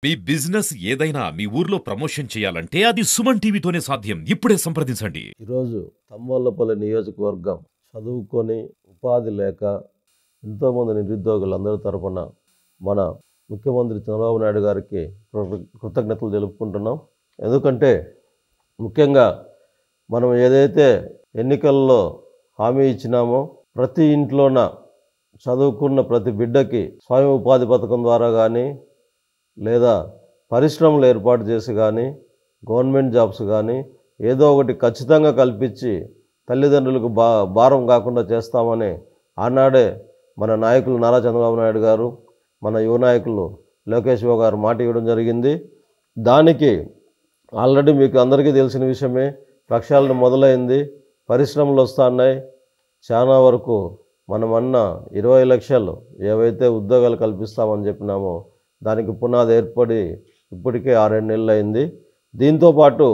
మీ business ఏదైనా మీ ఊర్లో promotion చేయాలంటే అది సుమన్ టీవీతోనే సాధ్యం. ఇప్పుడే సంప్రదించండి. ఈరోజు తంబోళ్ళపల్లి నియోజకవర్గం చదువుకొని ఉపాధి లేక ఎంతోమంది నిరుద్యోగులందరి తరపున మన ముఖ్యమంత్రి చంద్రబాబు నాయుడు గారికి కృతజ్ఞతలు తెలుపుకుంటున్నాం. ఎందుకంటే ముఖ్యంగా మనం ఏదైతే ఎన్నికల్లో హామీ ఇచ్చినామో ప్రతి ఇంట్లోన చదువుకున్న ప్రతి బిడ్డకి స్వయం ఉపాధి పథకం ద్వారా కానీ లేదా పరిశ్రమలు ఏర్పాటు చేసి కానీ గవర్నమెంట్ జాబ్స్ కానీ ఏదో ఒకటి ఖచ్చితంగా కల్పించి తల్లిదండ్రులకు భారం కాకుండా చేస్తామని ఆనాడే మన నాయకులు నారా చంద్రబాబు నాయుడు గారు, మన యువ నాయకులు లోకేష్ బాబు గారు మాట ఇవ్వడం జరిగింది. దానికి ఆల్రెడీ మీకు అందరికీ తెలిసిన విషయమే, ప్రక్షాళన మొదలైంది, పరిశ్రమలు వస్తున్నాయి. చాలా వరకు మనమన్న 20 లక్షలు ఏవైతే ఉద్యోగాలు కల్పిస్తామని చెప్పినామో దానికి పునాది ఏర్పడి ఇప్పటికే 6-7 నెలలు అయింది. దీంతోపాటు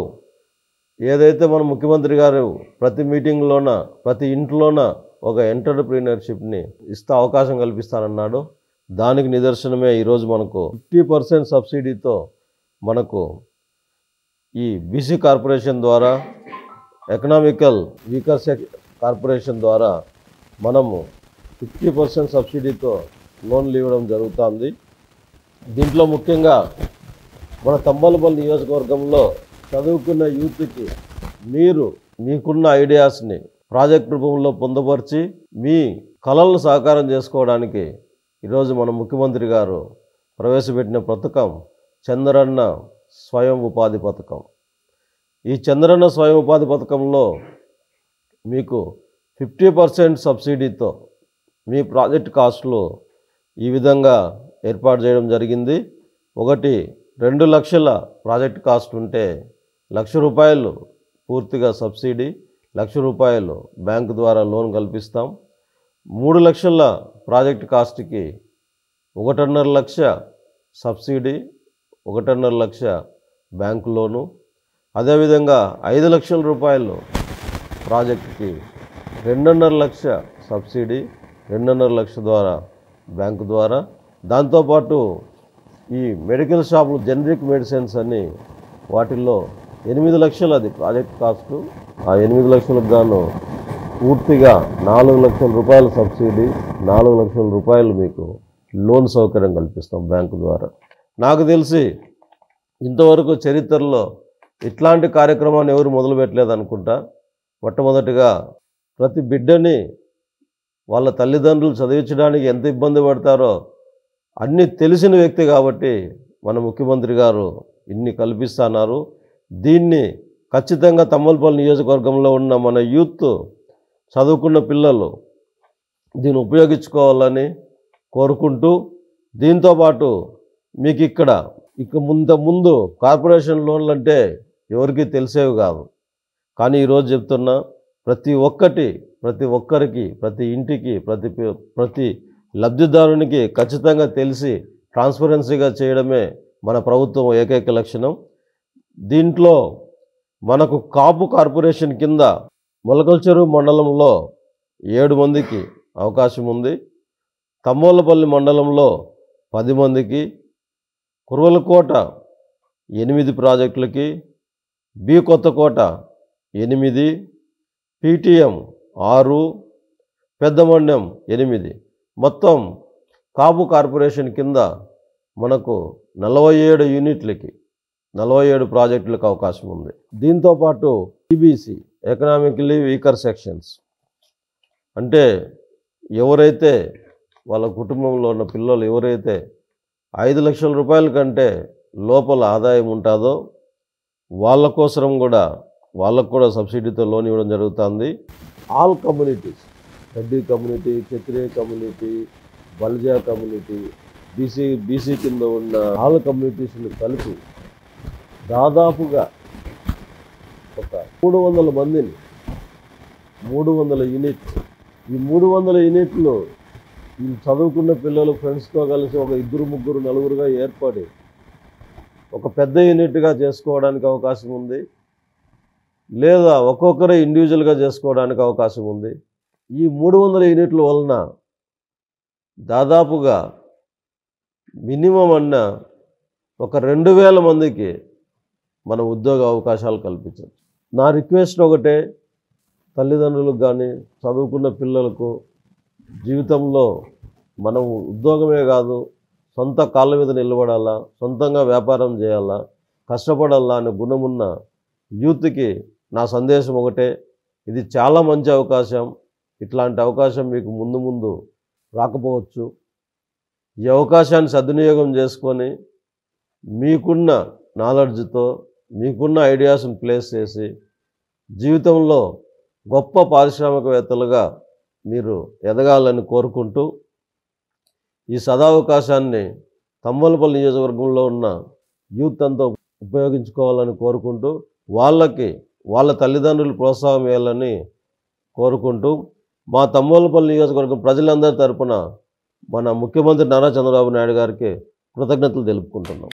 ఏదైతే మన ముఖ్యమంత్రి గారు ప్రతి మీటింగ్లోన ప్రతి ఇంట్లోన ఒక ఎంటర్ప్రీనర్షిప్ని అవకాశం కల్పిస్తానన్నాడు. దానికి నిదర్శనమే ఈరోజు మనకు 50% సబ్సిడీతో మనకు ఈ బీసీ కార్పొరేషన్ ద్వారా, ఎకనామికల్ వీకర్ కార్పొరేషన్ ద్వారా మనము 50% సబ్సిడీతో లోన్లు ఇవ్వడం జరుగుతుంది. దీంట్లో ముఖ్యంగా మన తంబోళ్ళపల్లి నియోజకవర్గంలో చదువుకున్న యూత్కి మీకున్న ఐడియాస్ని ప్రాజెక్ట్ రూపంలో పొందుపరిచి మీ కళలను సాకారం చేసుకోవడానికి ఈరోజు మన ముఖ్యమంత్రి గారు ప్రవేశపెట్టిన పథకం చంద్రన్న స్వయం ఉపాధి పథకం. ఈ చంద్రన్న స్వయం ఉపాధి పథకంలో మీకు 50% సబ్సిడీతో మీ ప్రాజెక్ట్ కాస్ట్లు ఈ విధంగా ఏర్పాటు చేయడం జరిగింది. 2 లక్షల ప్రాజెక్ట్ కాస్ట్ ఉంటే ₹1,00,000 పూర్తిగా సబ్సిడీ, ₹1,00,000 బ్యాంకు ద్వారా లోన్ కల్పిస్తాం. 3 లక్షల ప్రాజెక్ట్ కాస్ట్కి 1.5 లక్ష సబ్సిడీ, 1.5 లక్ష బ్యాంకు లోను. అదేవిధంగా ₹5 లక్షల ప్రాజెక్టుకి 2.5 లక్ష సబ్సిడీ, 2.5 లక్ష ద్వారా బ్యాంకు ద్వారా. దాంతోపాటు ఈ మెడికల్ షాపులు, జనరిక్ మెడిసిన్స్ అని వాటిల్లో 8 లక్షలు అది ప్రాజెక్ట్ కాస్టు. ఆ 8 లక్షలకు గాను పూర్తిగా ₹4 లక్షల సబ్సిడీ, ₹4 లక్షల మీకు లోన్ సౌకర్యం కల్పిస్తాం బ్యాంకు ద్వారా. నాకు తెలిసి ఇంతవరకు చరిత్రలో ఇట్లాంటి కార్యక్రమాన్ని ఎవరు మొదలుపెట్టలేదు అనుకుంటా. మొట్టమొదటిగా ప్రతి బిడ్డని వాళ్ళ తల్లిదండ్రులు చదివించడానికి ఎంత ఇబ్బంది పడతారో అన్నీ తెలిసిన వ్యక్తి కాబట్టి మన ముఖ్యమంత్రి గారు ఇన్ని కల్పిస్తున్నారు. దీన్ని ఖచ్చితంగా తంబోళ్ళపల్లి నియోజకవర్గంలో ఉన్న మన యూత్, చదువుకున్న పిల్లలు దీన్ని ఉపయోగించుకోవాలని కోరుకుంటూ, దీంతోపాటు మీకు ఇక ముందు కార్పొరేషన్ లోన్లు అంటే ఎవరికి తెలిసేవి కాదు. కానీ ఈరోజు చెప్తున్నా, ప్రతి ఒక్కరికి, ప్రతి ఇంటికి, ప్రతి లబ్ధిదారునికి ఖచ్చితంగా తెలిసి ట్రాన్స్పరెన్సీగా చేయడమే మన ప్రభుత్వం ఏకైక లక్షణం. దీంట్లో మనకు కాపు కార్పొరేషన్ కింద మొలకల్చెరువు మండలంలో 7 మందికి అవకాశం ఉంది. తంబోళ్ళపల్లి మండలంలో 10 మందికి, కుర్వలకోట 8 ప్రాజెక్టులకి, బి కొత్తకోట 8, పీటీఎం 6, పెద్దమండ్యం 8, మొత్తం కాపు కార్పొరేషన్ కింద మనకు 47 యూనిట్లకి, 47 ప్రాజెక్టులకు అవకాశం ఉంది. దీంతోపాటు ఈబీసీ, ఎకనామికలీ వీకర్ సెక్షన్స్, అంటే ఎవరైతే వాళ్ళ కుటుంబంలో ఉన్న పిల్లలు ఎవరైతే ₹5 లక్షల కంటే లోపల ఆదాయం ఉంటుందో వాళ్ళకు కూడా సబ్సిడీతో లోన్ ఇవ్వడం జరుగుతుంది. ఆల్ కమ్యూనిటీస్, రెడ్డి కమ్యూనిటీ, క్షత్రియ కమ్యూనిటీ, బల్జా కమ్యూనిటీ, బీసీ కింద ఉన్న ఆల్ కమ్యూనిటీస్ని కలిపి దాదాపుగా ఒక 300 మందిని, 300 యూనిట్లు. ఈ 300 యూనిట్లు ఈ చదువుకున్న పిల్లలు ఫ్రెండ్స్తో కలిసి ఒక 2, 3, 4గా ఏర్పడి ఒక పెద్ద యూనిట్గా చేసుకోవడానికి అవకాశం ఉంది, లేదా ఒక్కొక్కరే ఇండివిజువల్గా చేసుకోవడానికి అవకాశం ఉంది. ఈ 300 యూనిట్ల వలన దాదాపుగా మినిమం ఒక 2000 మందికి మనం ఉద్యోగ అవకాశాలు కల్పించవచ్చు. నా రిక్వెస్ట్ ఒకటే, తల్లిదండ్రులకు కానీ చదువుకున్న పిల్లలకు జీవితంలో మనం ఉద్యోగమే కాదు, సొంత కాళ్ళ మీద నిలబడాలా, సొంతంగా వ్యాపారం చేయాలా, కష్టపడాలా అనే గుణమున్న యూత్కి నా సందేశం ఒకటే, ఇది చాలా మంచి అవకాశం. ఇట్లాంటి అవకాశం మీకు ముందు ముందు రాకపోవచ్చు. ఈ అవకాశాన్ని సద్వినియోగం చేసుకొని మీకున్న నాలెడ్జ్తో, మీకున్న ఐడియాస్ని ప్లేస్ చేసి జీవితంలో గొప్ప పారిశ్రామికవేత్తలుగా మీరు ఎదగాలని కోరుకుంటూ, ఈ సదావకాశాన్ని తంబలపల్లి నియోజకవర్గంలో ఉన్న యూత్ అంతా ఉపయోగించుకోవాలని కోరుకుంటూ, వాళ్ళ తల్లిదండ్రులు ప్రోత్సాహం ఇవ్వాలని కోరుకుంటూ, మా తంబలపల్లి నియోజకవర్గం ప్రజలందరి తరపున మన ముఖ్యమంత్రి నారా చంద్రబాబు నాయుడు గారికి కృతజ్ఞతలు తెలుపుకుంటున్నాం.